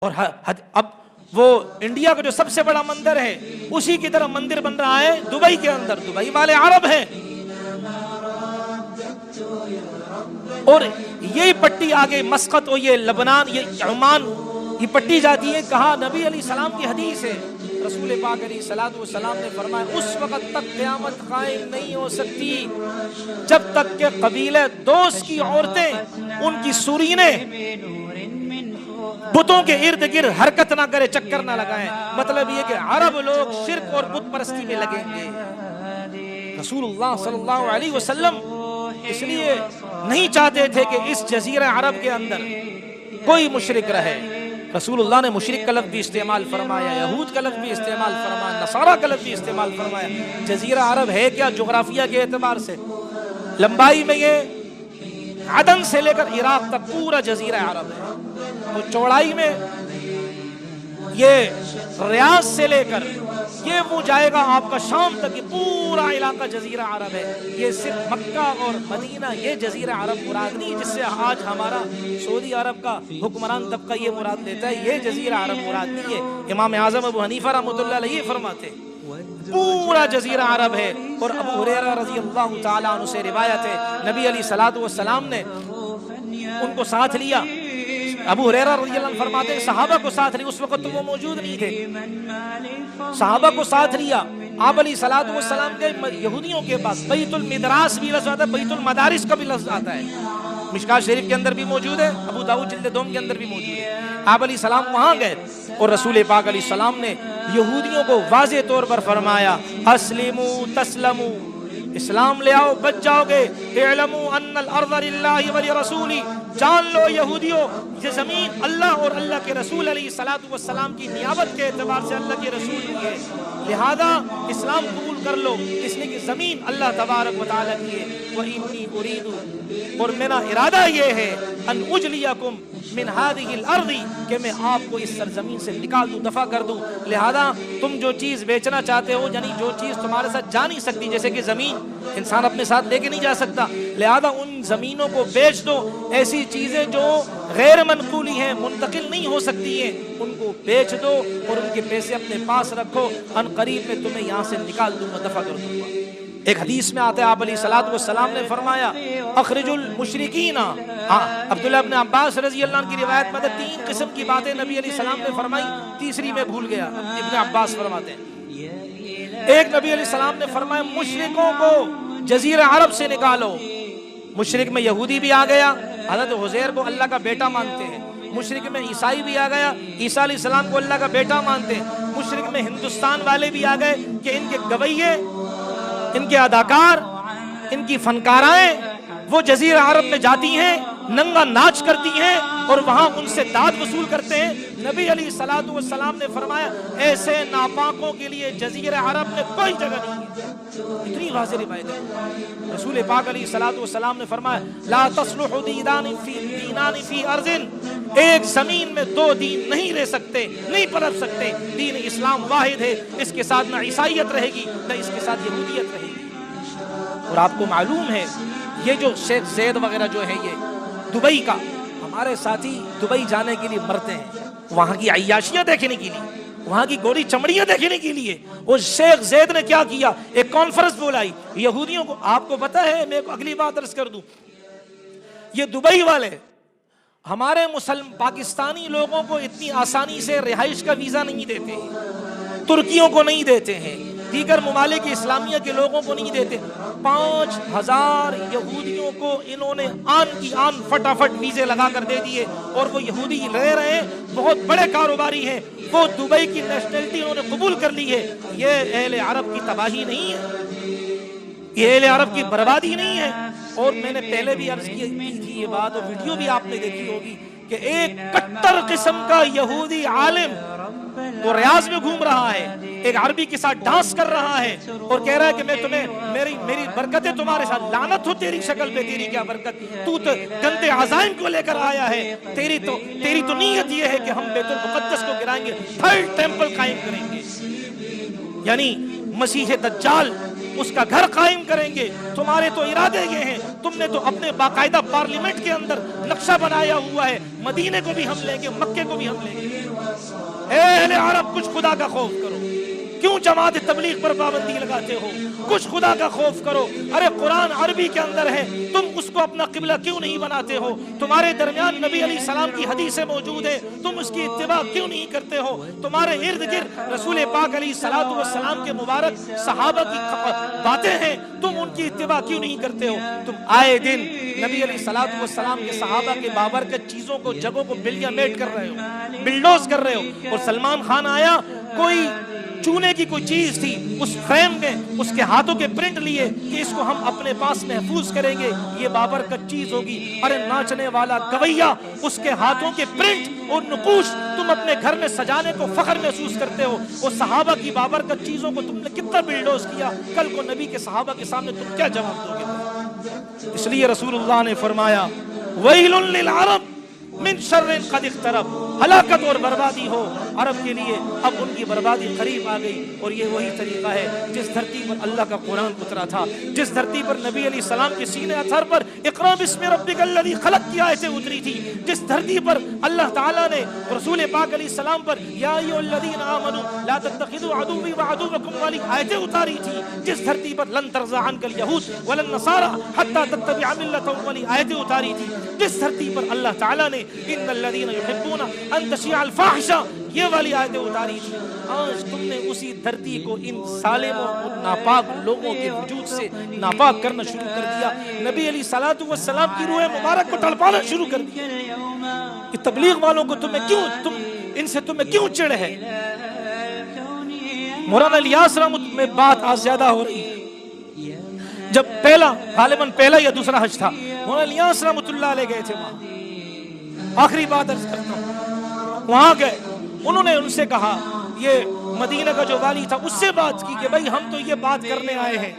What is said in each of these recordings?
اور اب وہ انڈیا کا جو سب سے بڑا مندر ہے اسی کی طرح مندر بن رہا ہے دبئی کے اندر. دبئی والے عرب ہیں اور یہی پٹی آگے مسقط اور یہ لبنان یہ عمان یہ پٹی جاتی ہے. کہا نبی علیہ السلام کی حدیث ہے, رسول پاک علیہ الصلوۃ والسلام نے فرمایا اس وقت تک قیامت قائم نہیں ہو سکتی جب تک کہ قبیلے دوست کی عورتیں ان کی سورینیں بتوں کے ارد گرد حرکت نہ کرے, چکر نہ لگائیں. مطلب یہ کہ عرب لوگ شرک اور بت پرستی میں لگیں گے. رسول اللہ صلی اللہ علیہ وسلم اس لیے نہیں چاہتے تھے کہ اس جزیرہ عرب کے اندر کوئی مشرک رہے. رسول اللہ نے مشرک کا لفظ بھی استعمال فرمایا, یہود کا لفظ بھی استعمال فرمایا, نصارہ کا لفظ بھی استعمال فرمایا. جزیرہ عرب ہے کیا جغرافیہ کے اعتبار سے؟ لمبائی میں یہ عدن سے لے کر عراق تک پورا جزیرہ عرب ہے, تو چوڑائی میں یہ ریاض سے لے کر یہ وہ جائے گا آپ کا شام تک, یہ پورا علاقہ جزیرہ عرب ہے. یہ صرف مکہ اور مدینہ یہ جزیرہ عرب مراد نہیں جس سے آج ہمارا سعودی عرب کا حکمران طبقہ یہ مراد لیتا ہے. یہ جزیرہ عرب مراد نہیں ہے. امام اعظم ابو حنیفہ رحمۃ اللہ علیہ فرماتے پورا جزیرہ عرب ہے. اور ابو ہریرہ رضی اللہ تعالیٰ عنہ سے روایت ہے نبی علیہ الصلوۃ والسلام نے ان کو ساتھ لیا. ابو ہریرہ رضی اللہ عنہ فرماتے ہیں صحابہ کو ساتھ لیا, اس وقت تو وہ موجود نہیں تھے, صحابہ کو ساتھ لیا. آپ علیہ الصلوۃ والسلام کے یہودیوں کے پاس بیت المدراس بھی لفظ آتا ہے, بیت المدارس کا بھی لفظ آتا ہے. مشکاۃ شریف کے اندر بھی موجود ہے, ابو داؤد جلد 2 کے اندر بھی موجود ہے. آپ علیہ السلام وہاں گئے اور رسول پاک علیہ السلام نے یہودیوں کو واضح طور پر فرمایا اسلموا تسلموا, اسلام لے آؤ بچ جاؤ گے. اعلموا ان الارض للہ ولرسولہ, جان لو یہودیوں یہ زمین اللہ اور اللہ کے رسول علیہ الصلوۃ والسلام کی نیابت کے اعتبار سے اللہ کے رسول کی ہے, لہذا اسلام قبول کر لو, اس لیے کہ زمین اللہ تبارک و تعالیٰ کی ہے. وَإِنِّي أُرِيدُ, اور میرا ارادہ یہ ہے ان اجلیکم من هذه الارض, کہ میں آپ کو اس سرزمین سے نکال دوں, دفع کر دوں. لہذا تم جو چیز بیچنا چاہتے ہو, یعنی جو چیز تمہارے ساتھ جا نہیں سکتی, جیسے کہ زمین انسان اپنے ساتھ لے کے نہیں جا سکتا, لہذا ان زمینوں کو بیچ دو. ایسی چیزیں جو غیر منقولی ہیں, منتقل نہیں ہو سکتی ہیں, ان کو بیچ دو اور ان کے پیسے اپنے پاس رکھو, ان قریب میں تمہیں یہاں سے نکال دوں گا, دفع کر دوں گا. ایک حدیث میں آتا ہے آپ علیہ الصلوۃ والسلام نے فرمایا اخرج المشرکین. عبداللہ ابن عباس رضی اللہ عنہ کی روایت میں 3 قسم کی باتیں نبی علیہ السلام نے فرمائی, تیسری میں بھول گیا. ابن عباس فرماتے ہیں ایک نبی علیہ السلام نے فرمایا مشرکوں کو جزیرہ عرب سے نکالو. مشرک میں یہودی بھی آ گیا, حضرت عزیر کو اللہ کا بیٹا مانتے ہیں. مشرک میں عیسائی بھی آ گیا, عیسیٰ علیہ السلام کو اللہ کا بیٹا مانتے ہیں. مشرک میں ہندوستان والے بھی آ گئے کہ ان کے گویے, ان کے اداکار, ان کی فنکارائیں وہ جزیرہ عرب میں جاتی ہیں, ننگا ناچ کرتی ہیں اور وہاں ان سے داد وصول کرتے ہیں. نبی علیہ الصلوۃ والسلام نے فرمایا ایسے ناپاکوں کے لیے جزیرہ عرب میں کوئی جگہ نہیں ہے. اتنی واضح روایت ہے. رسول پاک علیہ الصلوۃ والسلام نے فرمایا لا تصلح دینان فی ارض, ایک زمین میں 2 دین نہیں رہ سکتے, نہیں پنپ سکتے. دین اسلام واحد ہے, اس کے ساتھ نہ عیسائیت رہے گی نہ اس کے ساتھ یہودیت رہے گی. اور آپ کو معلوم ہے یہ جو شیخ زید وغیرہ جو ہے یہ دبئی کا, ہمارے ساتھی دبئی جانے کے لیے مرتے ہیں, وہاں کی عیاشیاں دیکھنے کے لیے, وہاں کی گوری چمڑیاں دیکھنے کے لیے. اور شیخ زید نے کیا کیا, ایک کانفرنس بلائی یہودیوں کو. آپ کو پتا ہے, میں اگلی بات عرض کر دوں, یہ دبئی والے ہمارے پاکستانی لوگوں کو اتنی آسانی سے رہائش کا ویزا نہیں دیتے ہیں, ترکیوں کو نہیں دیتے ہیں, دیگر ممالک اسلامیہ کے لوگوں کو نہیں دیتے. 5000 یہودیوں کو انہوں نے آن کی آن فٹافٹ ویزے لگا کر دے دیے, اور وہ یہودی رہ رہے ہیں, بہت بڑے کاروباری ہیں, وہ دبئی کی نیشنلٹی انہوں نے قبول کر لی ہے. یہ اہل عرب کی تباہی نہیں ہے, یہ اہل عرب کی بربادی نہیں ہے. اور میں نے پہلے بھی عرض کی تھی یہ بات, اور ویڈیو بھی آپ نے دیکھی ہوگی کہ ایک کٹر قسم کا یہودی عالم وہ ریاض میں گھوم رہا ہے, ایک عربی کے ساتھ ڈانس کر رہا ہے اور کہہ رہا ہے کہ میں تمہیں میری برکتیں تمہارے ساتھ, لعنت ہو تیری شکل پہ, تیری کیا برکت, تو گندے عزائم کو لے کر آیا ہے, تیری تو نیت یہ ہے کہ ہم بیت المقدس کو گرائیں گے, 3rd ٹیمپل قائم کریں گے, یعنی مسیح دجال اس کا گھر قائم کریں گے. تمہارے تو ارادے یہ ہیں, تم نے تو اپنے باقاعدہ پارلیمنٹ کے اندر نقشہ بنایا ہوا ہے, مدینے کو بھی ہم لیں گے, مکے کو بھی ہم لیں گے. اے اہل عرب کچھ خدا کا خوف کرو، کیوں جماعت تبلیغ پر پابندی لگاتے ہو؟ کچھ خدا کا خوف کرو۔ ارے قرآن عربی کے اندر ہے، تم اس کو اپنا قبلہ کیوں نہیں بناتے ہو؟ تمہارے درمیان نبی علیہ السلام کی حدیثیں موجود ہے، تم اس کی اتباع کیوں نہیں کرتے ہو؟ تمہارے ارد گرد رسول پاک علیہ السلام کے مبارک صحابہ کی باتیں ہیں، تم ان کی اتباع کیوں نہیں کرتے ہو؟ تم آئے دن نبی علیہ السلام کے صحابہ کے بابرکت چیزوں کو، جگہوں کو میٹ کر رہے ہو، بلڈوز کر رہے ہو۔ اور سلمان خان آیا، کوئی چونے کی کوئی چیز تھی، اس فریم میں اس کے ہاتھوں کے پرنٹ لیے کہ اس کو ہم اپنے پاس محفوظ کریں گے، یہ بابرکت چیز ہوگی۔ ارے ناچنے والا گویا، اس کے ہاتھوں کے پرنٹ اور نقوش تم اپنے گھر میں سجانے کو فخر محسوس کرتے ہو، اور صحابہ کی بابرکت چیزوں کو تم نے کتنا بلڈوز کیا، کل کو نبی کے صحابہ کے سامنے تم کیا جواب دو گے؟ اس لیے رسول اللہ نے فرمایا ویل للعرب من شر قد اقترب، ہلاکت اور بربادی ہو عرب کے لیے، اب ان کی بربادی قریب آ گئی۔ اور یہ وہی طریقہ ہے جس دھرتی پر اللہ کا قرآن اترا تھا، جس دھرتی پر نبی علیہ السلام کے سینے اثر پر اقرا بسم ربک الذی خلق کی آیتیں اتری تھی، جس دھرتی پر اللہ تعالیٰ نے رسول پاک علیہ السلام پر یا ایھا الذین آمنوا لا تتخذوا عدوی وعدوکم والی آیتیں اتاری تھی، جس دھرتی پر لن ترضی عنک الیہود ولا النصارى حتی تتبع ملتهم والی آیتیں اتاری تھی، جس دھرتی پر اللہ تعالیٰ نے ان الذین یحبون ان تشیع الفاحشہ یہ والی آیتیں اتاری تھی۔ آج تم نے اسی دھرتی کو ان ظالموں اور ناپاک لوگوں کے وجود سے ناپاک کرنا شروع کر دیا، نبی علیہ السلام کی روح مبارک کو تڑپانا شروع کر دیا۔ یہ تبلیغ والوں کو ان سے تمہیں کیوں چڑ ہے؟ مولانا الیاس رحمۃ میں بات آج زیادہ ہو رہی ہے، جب غالباً پہلا یا دوسرا حج تھا، مولانا الیاس رحمۃ اللہ علیہ گئے تھے وہاں، آخری بات عرض کرتا ہوں، وہاں گئے، انہوں نے ان سے کہا، یہ مدینہ کا جو والی تھا اس سے بات کی کہ بھائی ہم تو یہ بات کرنے آئے ہیں۔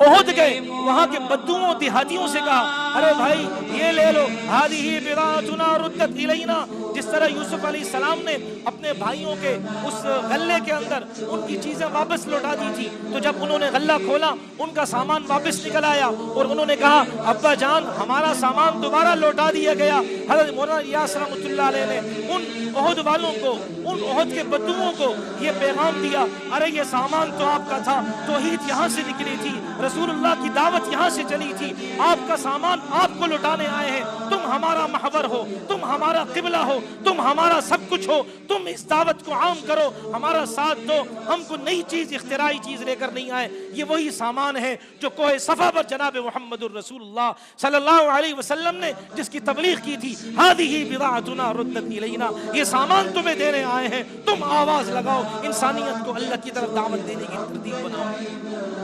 احد گئے، وہاں کے بدوؤں دیہاتیوں سے کہا، ارے بھائی یہ لے لو، ہذہ بضاعتنا ردت الینا، جس طرح یوسف علیہ السلام نے اپنے بھائیوں کے اس غلے کے اندر ان کی چیزیں واپس لوٹا دی تھی، تو جب انہوں نے غلہ کھولا ان کا سامان واپس نکل آیا اور انہوں نے کہا ابا جان ہمارا سامان دوبارہ لوٹا دیا گیا۔ حضرت مولانا الیاس رحمۃ اللہ علیہ نے ان احد والوں کو، ان احد کے بدوؤں کو یہ پیغام دیا، ارے یہ سامان تو آپ کا تھا، توحید یہاں سے نکلی تھی، رسول اللہ کی دعوت یہاں سے چلی تھی، آپ کا سامان آپ کو لوٹانے آئے ہیں، تم ہمارا محور ہو، تم ہمارا قبلہ ہو، تم ہمارا سب کچھ ہو، تم اس دعوت کو عام کرو، ہمارا ساتھ دو، ہم کو نئی چیز اختراعی چیز لے کر نہیں آئے، یہ وہی سامان ہے جو کوہ صفا پر جناب محمد الرسول اللہ صلی اللہ علیہ وسلم نے جس کی تبلیغ کی تھی، ہذہ بضاعتنا ردت الینا، یہ سامان تمہیں دینے آئے ہیں، تم آواز لگاؤ، انسانیت کو اللہ کی طرف دعوت دینے کی ترتیب بناؤ۔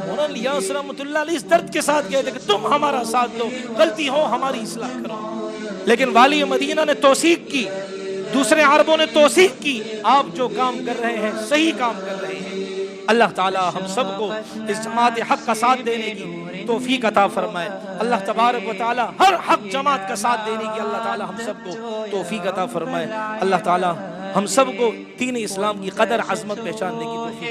مولانا الیاس رحمۃ اللہ علیہ اس درد کے ساتھ کہتے کہ تم ہمارا ساتھ دو، غلطی ہو ہماری اصلاح کرو۔ لیکن والی مدینہ نے توثیق کی، دوسرے عربوں نے توثیق کی، آپ جو کام کر رہے ہیں صحیح کام کر رہے ہیں۔ اللہ تعالی ہم سب کو اس جماعت حق کا ساتھ دینے کی توفیق عطا فرمائے۔ اللہ تبارک و تعالی ہر حق جماعت کا ساتھ دینے کی اللہ تعالی ہم سب کو توفیق عطا فرمائے۔ اللہ تعالی ہم سب کو دین اسلام کی قدر عظمت پہچاننے کی توفیق